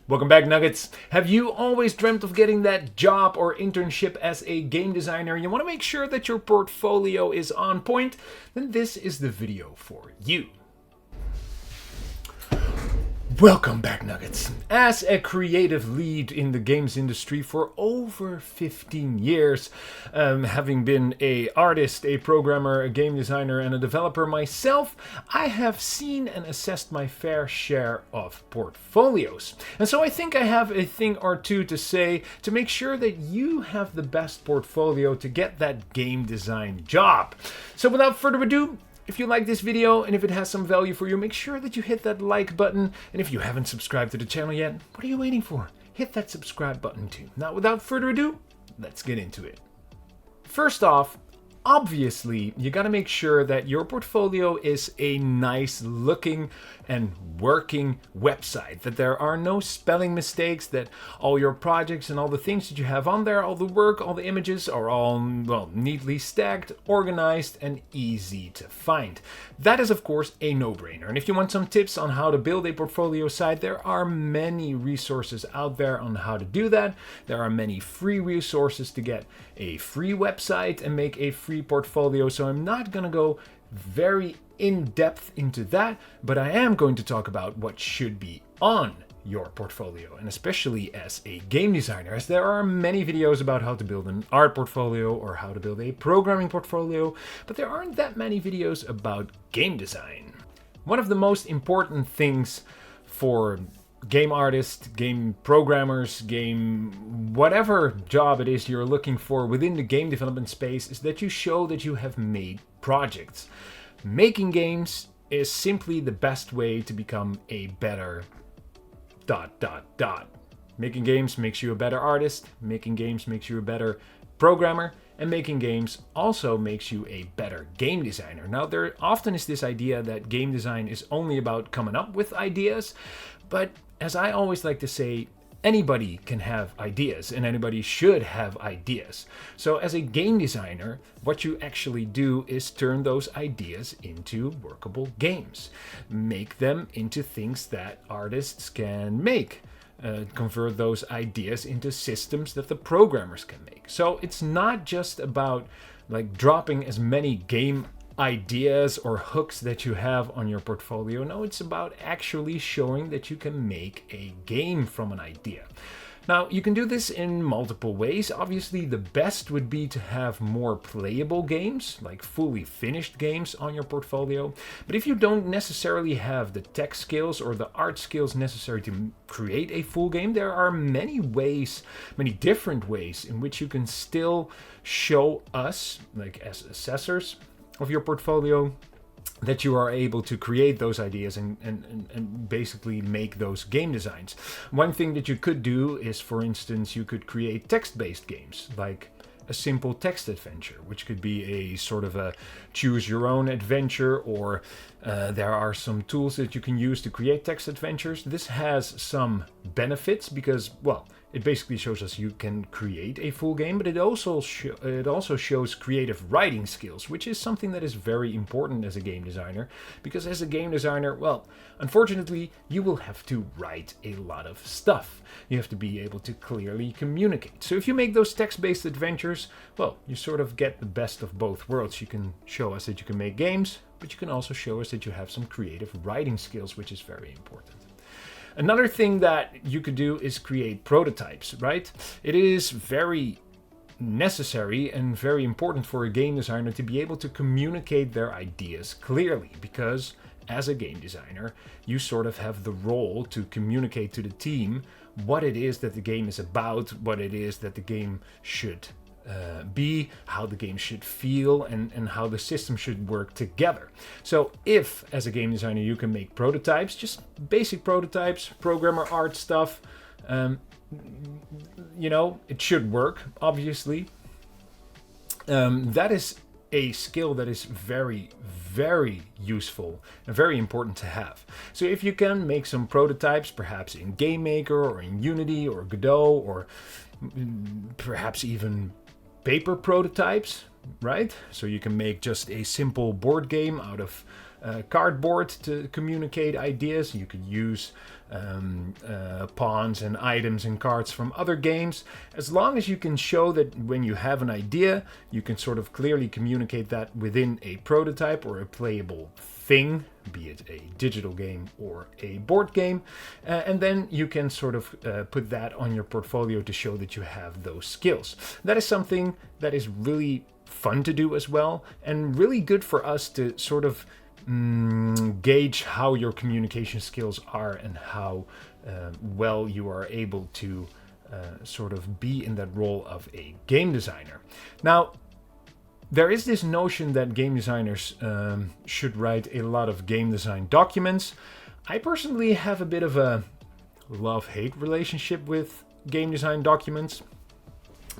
Welcome back, Nuggets. Have you always dreamt of getting that job or internship as a game designer? You want to make sure that your portfolio is on point? Then this is the video for you. Welcome back, Nuggets. As a creative lead in the games industry for over 15 years, having been an artist, a programmer, a game designer, and a developer myself, I have seen and assessed my fair share of portfolios. And so I think I have a thing or two to say to make sure that you have the best portfolio to get that game design job. So without further ado, if you like this video and if it has some value for you, make sure that you hit that like button. And if you haven't subscribed to the channel yet, what are you waiting for? Hit that subscribe button too. Now, without further ado, let's get into it. First off, obviously, you gotta make sure that your portfolio is a nice looking and working website, that there are no spelling mistakes, that all your projects and all the things that you have on there, all the work, all the images are all, well, neatly stacked, organized, and easy to find. That is, of course, a no-brainer. And if you want some tips on how to build a portfolio site, there are many resources out there on how to do that. There are many free resources to get a free website and make a free portfolio, so I'm not gonna go very in-depth into that, but I am going to talk about what should be on your portfolio, and especially as a game designer, as there are many videos about how to build an art portfolio or how to build a programming portfolio, but there aren't that many videos about game design. One of the most important things for game artists, game programmers, game whatever job it is you're looking for within the game development space is that you show that you have made projects. Making games is simply the best way to become a better ... Making games makes you a better artist, making games makes you a better programmer, and making games also makes you a better game designer. Now, there often is this idea that game design is only about coming up with ideas, but as I always like to say, anybody can have ideas and anybody should have ideas. So as a game designer, what you actually do is turn those ideas into workable games. Make them into things that artists can make. Convert those ideas into systems that the programmers can make. So it's not just about like dropping as many game ideas or hooks that you have on your portfolio. No, it's about actually showing that you can make a game from an idea. Now, you can do this in multiple ways. Obviously, the best would be to have more playable games, like fully finished games on your portfolio. But if you don't necessarily have the tech skills or the art skills necessary to create a full game, there are many ways, many different ways in which you can still show us, like as assessors of your portfolio, that you are able to create those ideas and basically make those game designs. One thing that you could do is, for instance, you could create text-based games, like a simple text adventure, which could be a sort of a choose your own adventure, or there are some tools that you can use to create text adventures. This has some benefits because, well, it basically shows us you can create a full game, but it also shows creative writing skills, which is something that is very important as a game designer, because as a game designer, well, unfortunately, you will have to write a lot of stuff. You have to be able to clearly communicate. So if you make those text-based adventures, well, you sort of get the best of both worlds. You can show us that you can make games, but you can also show us that you have some creative writing skills, which is very important. Another thing that you could do is create prototypes, right? It is very necessary and very important for a game designer to be able to communicate their ideas clearly, because as a game designer, you sort of have the role to communicate to the team what it is that the game is about, what it is that the game should be, how the game should feel, and how the system should work together. So if, as a game designer, you can make prototypes, just basic prototypes, programmer art stuff, you know, it should work, obviously. That is a skill that is very, very useful and very important to have. So if you can make some prototypes, perhaps in Game Maker or in Unity or Godot, or perhaps even paper prototypes, right? So you can make just a simple board game out of cardboard to communicate ideas. You could use pawns and items and cards from other games. As long as you can show that when you have an idea, you can sort of clearly communicate that within a prototype or a playable thing, be it a digital game or a board game, and then you can sort of put that on your portfolio to show that you have those skills. That is something that is really fun to do as well, and really good for us to sort of gauge how your communication skills are and how well you are able to sort of be in that role of a game designer. Now, there is this notion that game designers should write a lot of game design documents. I personally have a bit of a love-hate relationship with game design documents.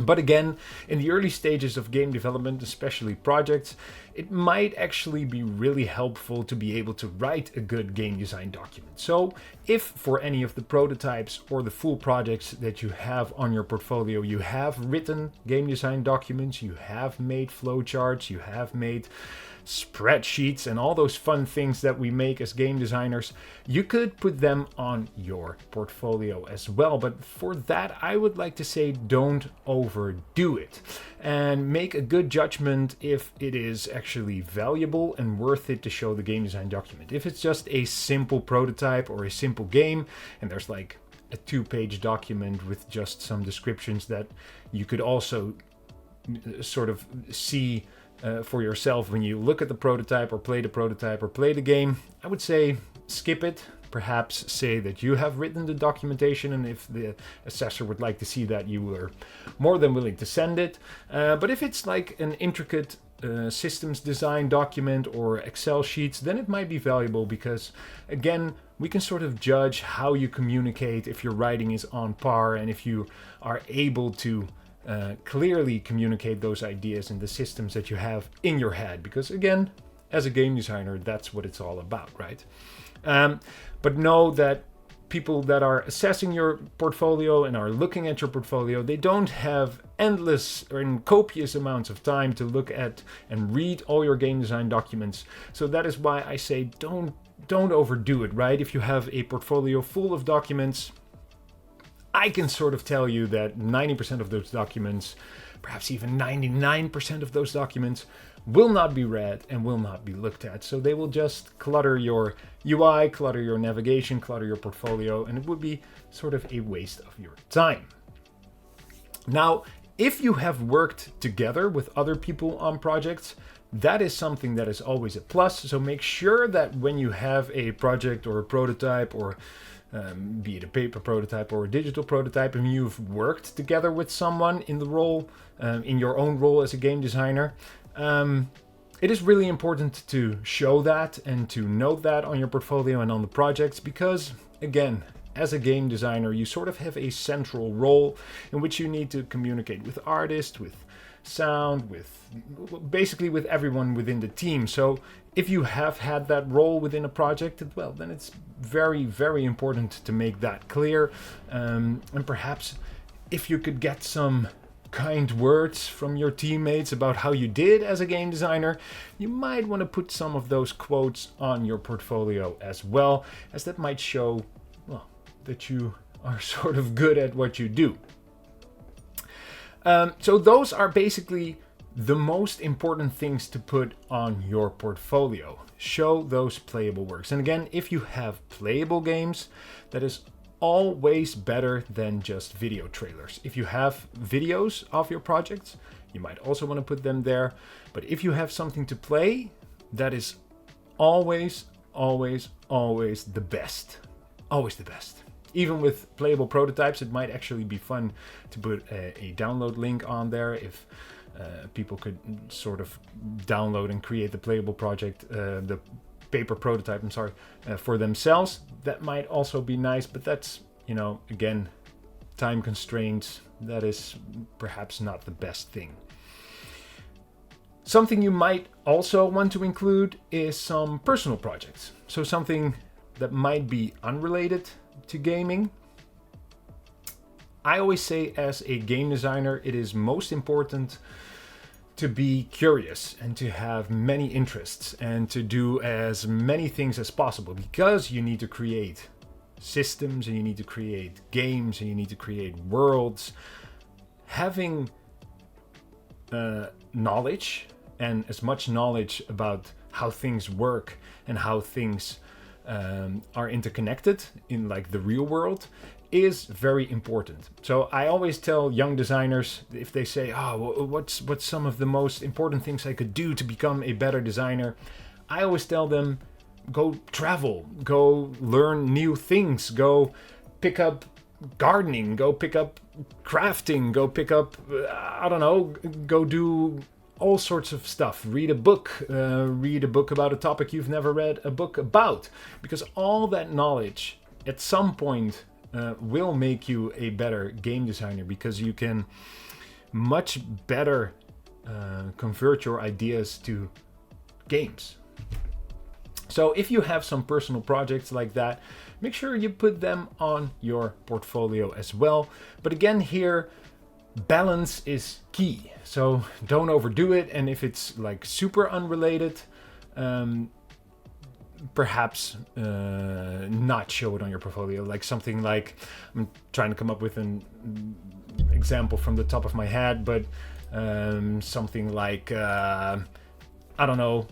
But again, in the early stages of game development, especially projects, it might actually be really helpful to be able to write a good game design document. So if for any of the prototypes or the full projects that you have on your portfolio, you have written game design documents, you have made flowcharts, you have made spreadsheets and all those fun things that we make as game designers, you could put them on your portfolio as well. But for that, I would like to say don't overdo it and make a good judgment if it is actually valuable and worth it to show the game design document. If it's just a simple prototype or a simple game and there's like a 2-page document with just some descriptions that you could also sort of see for yourself when you look at the prototype or play the game, I would say skip it. Perhaps say that you have written the documentation, and if the assessor would like to see that, you were more than willing to send it. But if it's like an intricate systems design document or Excel sheets, then it might be valuable because, again, we can sort of judge how you communicate, if your writing is on par, and if you are able to clearly communicate those ideas and the systems that you have in your head. Because again, as a game designer, that's what it's all about, right? But know that people that are assessing your portfolio and are looking at your portfolio, they don't have endless or copious amounts of time to look at and read all your game design documents. So that is why I say don't overdo it, right? If you have a portfolio full of documents, I can sort of tell you that 90% of those documents, perhaps even 99% of those documents, will not be read and will not be looked at. So they will just clutter your UI, clutter your navigation, clutter your portfolio, and it would be sort of a waste of your time. Now, if you have worked together with other people on projects, that is something that is always a plus. So make sure that when you have a project or a prototype, or be it a paper prototype or a digital prototype, and you've worked together with someone in the role, in your own role as a game designer, it is really important to show that and to note that on your portfolio and on the projects, because again, as a game designer, you sort of have a central role in which you need to communicate with artists, with sound, with basically with everyone within the team. So if you have had that role within a project, well, then it's very, very important to make that clear. And perhaps if you could get some kind words from your teammates about how you did as a game designer, you might want to put some of those quotes on your portfolio as well, as that might show, well, that you are sort of good at what you do. So those are basically the most important things to put on your portfolio. Show those playable works. And again, if you have playable games, that is always better than just video trailers. If you have videos of your projects, you might also want to put them there. But if you have something to play, that is always, always, always the best. Always the best. Even with playable prototypes, it might actually be fun to put a download link on there if people could sort of download and create the playable project, the paper prototype, for themselves. That might also be nice, but that's, again, time constraints. That is perhaps not the best thing. Something you might also want to include is some personal projects. So something that might be unrelated to gaming. I always say, as a game designer, it is most important to be curious and to have many interests and to do as many things as possible, because you need to create systems and you need to create games and you need to create worlds. Having knowledge, and as much knowledge about how things work and how things are interconnected in like the real world, is very important. So I always tell young designers, if they say, oh, what's some of the most important things I could do to become a better designer, I always tell them, go travel, go learn new things, go pick up gardening, go pick up crafting, go pick up, I don't know, go do all sorts of stuff. Read a book about a topic you've never read a book about, because all that knowledge at some point will make you a better game designer, because you can much better convert your ideas to games. So if you have some personal projects like that, make sure you put them on your portfolio as well. But again, here, balance is key. So don't overdo it. And if it's like super unrelated, perhaps not show it on your portfolio. Like something like, I'm trying to come up with an example from the top of my head, but something like, I don't know,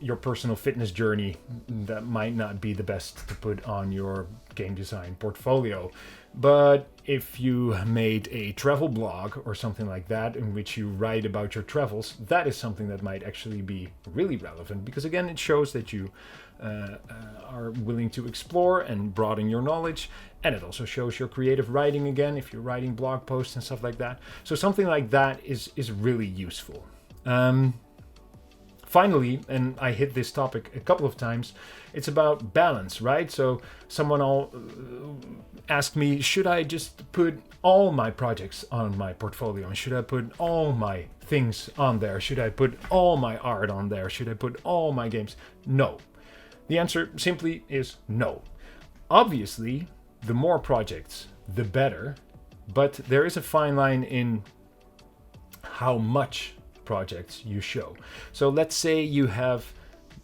your personal fitness journey, that might not be the best to put on your game design portfolio. But if you made a travel blog or something like that in which you write about your travels, that is something that might actually be really relevant, because again, it shows that you are willing to explore and broaden your knowledge, and it also shows your creative writing again if you're writing blog posts and stuff like that. So something like that is really useful. Finally, and I hit this topic a couple of times, it's about balance, right? So someone asked me, should I just put all my projects on my portfolio? And should I put all my things on there? Should I put all my art on there? Should I put all my games? No. The answer simply is no. Obviously, the more projects, the better, but there is a fine line in how much projects you show. So let's say you have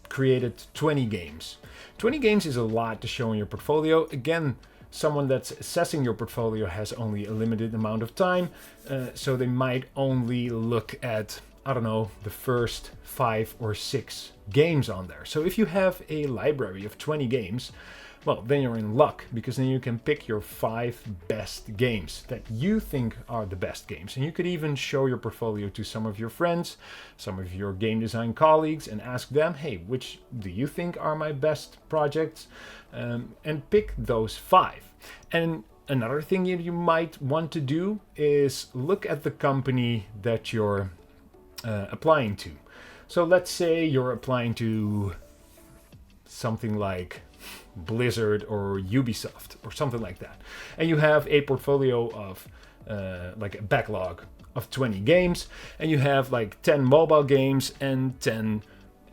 created 20 games. 20 games is a lot to show in your portfolio. Again, someone that's assessing your portfolio has only a limited amount of time, so they might only look at, I don't know, the first 5 or 6 games on there. So if you have a library of 20 games, well, then you're in luck, because then you can pick your 5 best games that you think are the best games. And you could even show your portfolio to some of your friends, some of your game design colleagues, and ask them, hey, which do you think are my best projects? And pick those 5. And another thing you might want to do is look at the company that you're applying to. So let's say you're applying to something like Blizzard or Ubisoft or something like that, and you have a portfolio of like a backlog of 20 games, and you have like 10 mobile games and 10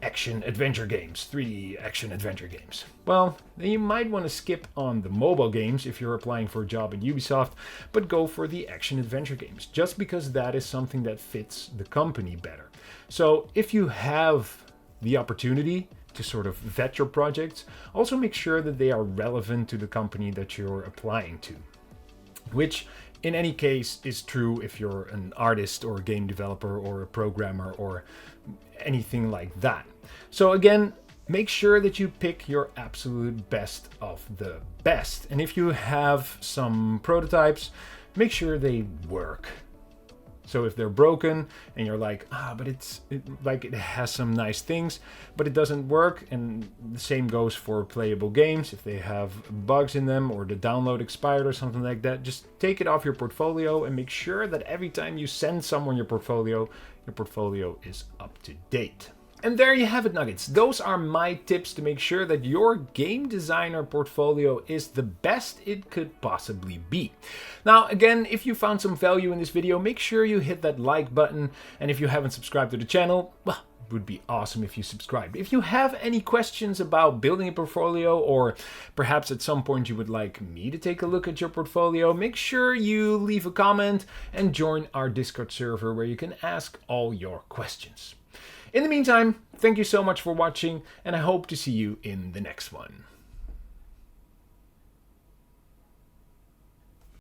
action adventure games, 3D action adventure games. Well, then you might want to skip on the mobile games if you're applying for a job at Ubisoft, but go for the action adventure games, just because that is something that fits the company better. So if you have the opportunity to sort of vet your projects, also make sure that they are relevant to the company that you're applying to, which in any case is true if you're an artist or a game developer or a programmer or anything like that. So again, make sure that you pick your absolute best of the best. And if you have some prototypes, make sure they work. So if they're broken and you're like, but it has some nice things, but it doesn't work, and the same goes for playable games. If they have bugs in them or the download expired or something like that, just take it off your portfolio and make sure that every time you send someone your portfolio is up to date. And there you have it, Nuggets. Those are my tips to make sure that your game designer portfolio is the best it could possibly be. Now, again, if you found some value in this video, make sure you hit that like button. And if you haven't subscribed to the channel, well, would be awesome if you subscribed. If you have any questions about building a portfolio, or perhaps at some point you would like me to take a look at your portfolio, make sure you leave a comment and join our Discord server where you can ask all your questions. In the meantime, thank you so much for watching, and I hope to see you in the next one.